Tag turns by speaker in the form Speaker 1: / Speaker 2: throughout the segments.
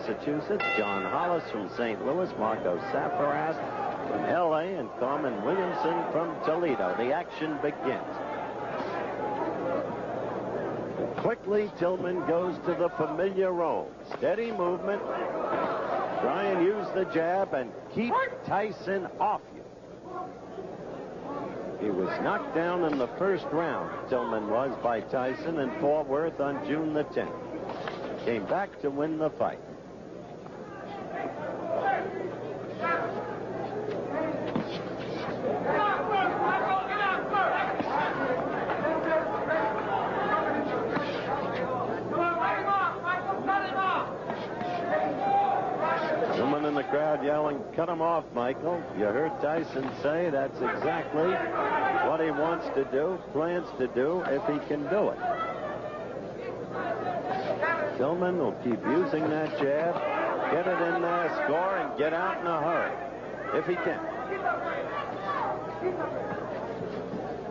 Speaker 1: Massachusetts, John Hollis from St. Louis, Marco Safaras from L.A., and Carmen Williamson from Toledo. The action begins. Quickly, Tillman goes to the familiar role. Steady movement. Try and use the jab and keep Tyson off you. He was knocked down in the first round, Tillman was, by Tyson in Fort Worth on June the 10th. Came back to win the fight. Someone in the crowd yelling, "Cut him off, Michael." You heard Tyson say that's exactly what he wants to do, plans to do, if he can do it. Tillman will keep using that jab, get it in there, score, and get out in a hurry, if he can.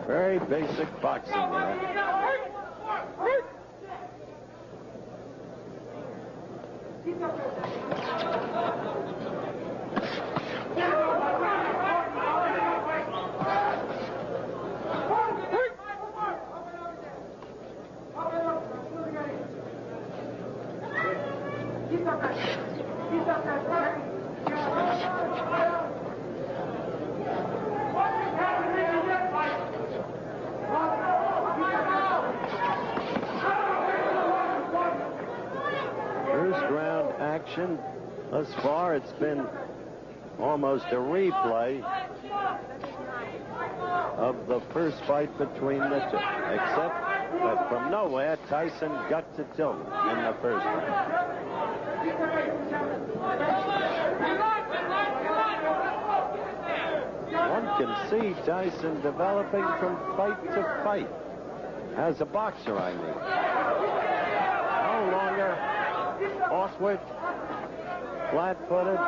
Speaker 1: Very basic boxing there. First round action. Thus far, it's been almost a replay of the first fight between the two, except that from nowhere, Tyson got to Tillman in the first round. One can see Tyson developing from fight to fight. As a boxer, I mean. No longer awkward, flat-footed.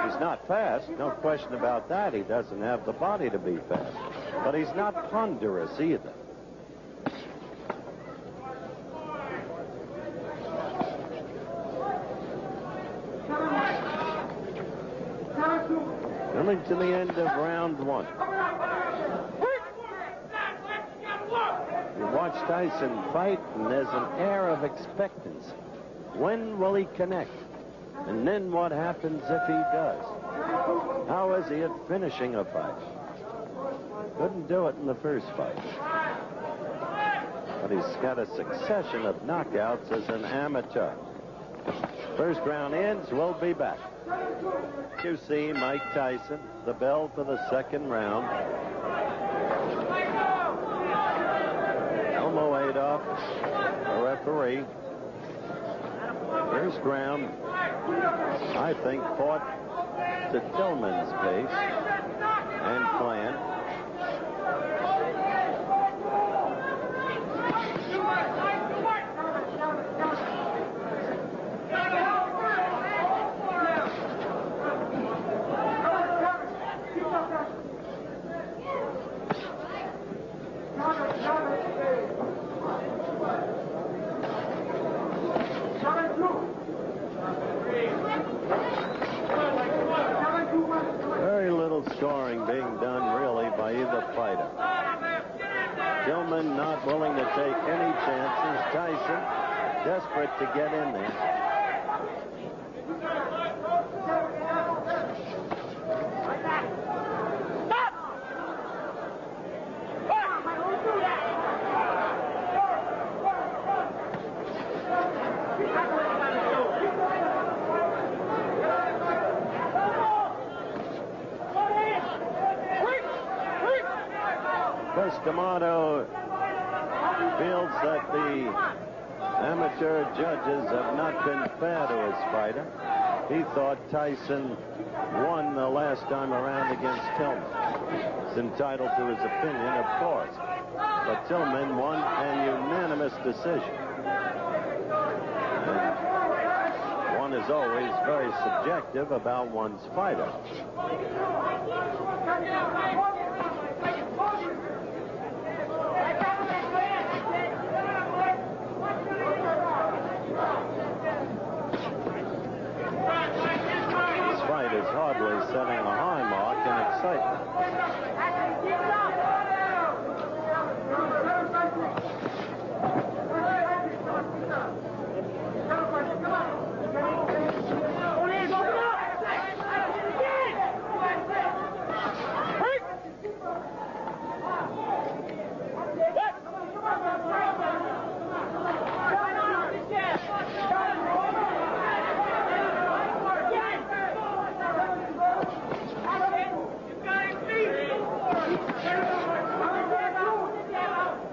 Speaker 1: He's not fast, no question about that. He doesn't have the body to be fast. But he's not ponderous either. Coming to the end of round one. You watch Tyson fight, and there's an air of expectancy. When will he connect? And then what happens if he does? How is he at finishing a fight? Couldn't do it in the first fight. But he's got a succession of knockouts as an amateur. First round ends. We'll be back. You see Mike Tyson, the bell for the second round. Elmo Adolph, the referee. First round, I think, fought to Tillman's pace and plan. Very little scoring being done, really, by either fighter. Tillman not willing to take any chances. Tyson desperate to get in there. D'Amato feels that the amateur judges have not been fair to his fighter. He thought Tyson won the last time around against Tillman. He's entitled to his opinion, of course. But Tillman won an unanimous decision. And one is always very subjective about one's fighter. hardly setting a high mark in excitement.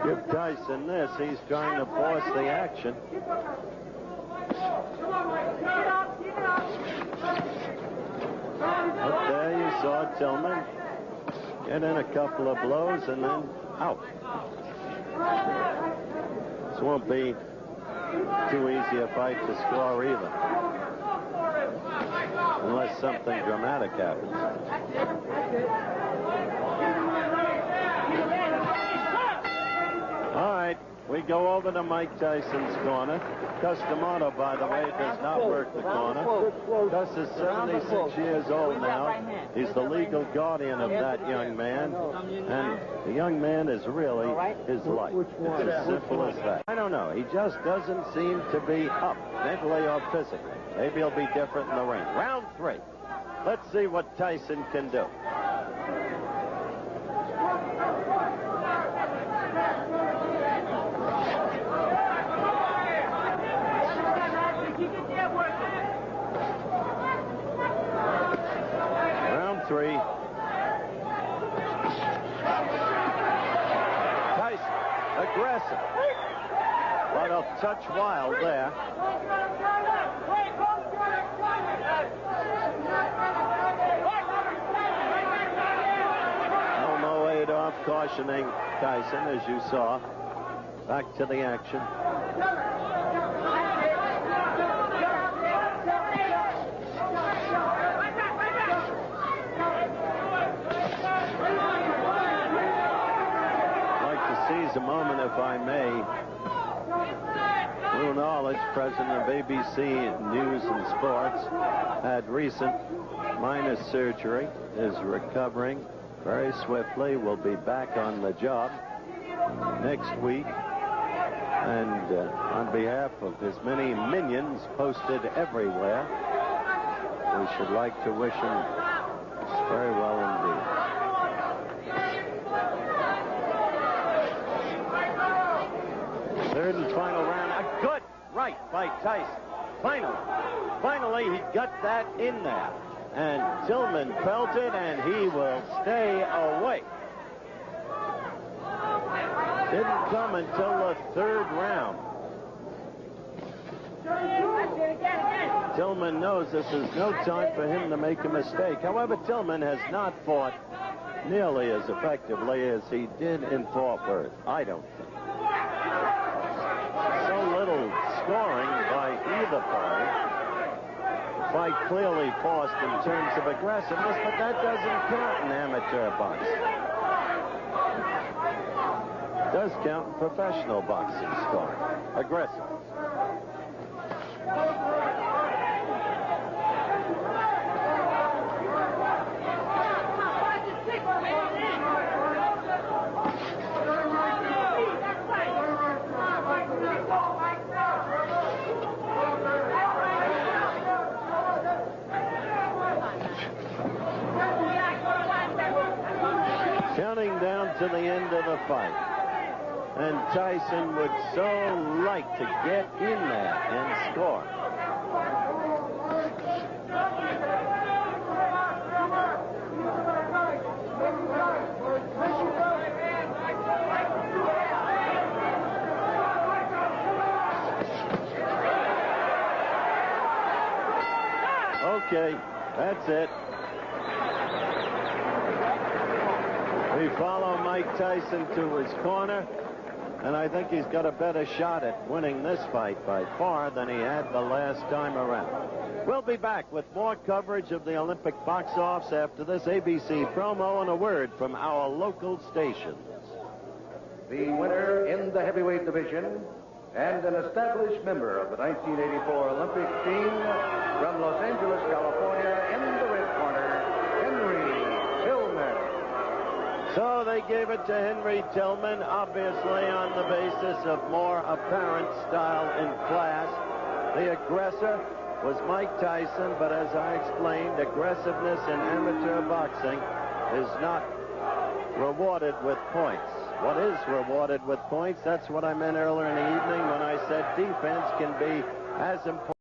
Speaker 1: Give Tyson this. He's trying to force the action. Up there you saw Tillman get in a couple of blows and then out. This won't be too easy a fight to score either, unless something dramatic happens. All right, we go over to Mike Tyson's corner. Gus D'Amato, by the way, does not work the corner. Gus is 76 years old now. He's the legal guardian of that young man, and the young man is really his life. It's as simple as that. I don't know. He just doesn't seem to be up, mentally or physically. Maybe he'll be different in the ring. Round 3. Let's see what Tyson can do. Round 3. Tyson, aggressive, but a touch wild there. Elmo Adolph cautioning Tyson, as you saw. Back to the action. Seize a moment, if I may. Lou Knowledge, president of ABC News and Sports, had recent minor surgery, is recovering very swiftly, will be back on the job next week. And on behalf of his many minions posted everywhere, we should like to wish him very well indeed. Third and final round. A good right by Tyson. Finally, he got that in there. And Tillman felt it, and he will stay away. Didn't come until the 3rd round. Tillman knows this is no time for him to make a mistake. However, Tillman has not fought nearly as effectively as he did in Fort Worth, I don't think. So little scoring by either party. Fight clearly forced in terms of aggressiveness, but that doesn't count in amateur boxing. It does count in professional boxing scoring. Aggressive. Counting down to the end of the fight. And Tyson would so like to get in there and score. Okay, that's it. We follow Mike Tyson to his corner, and I think he's got a better shot at winning this fight by far than he had the last time around. We'll be back with more coverage of the Olympic box offs after this ABC promo and a word from our local stations.
Speaker 2: The winner in the heavyweight division and an established member of the 1984 Olympic team from Los Angeles, California, in the red corner,
Speaker 1: So they gave it to Henry Tillman, obviously on the basis of more apparent style and class. The aggressor was Mike Tyson, but as I explained, aggressiveness in amateur boxing is not rewarded with points. What is rewarded with points? That's what I meant earlier in the evening when I said defense can be as important.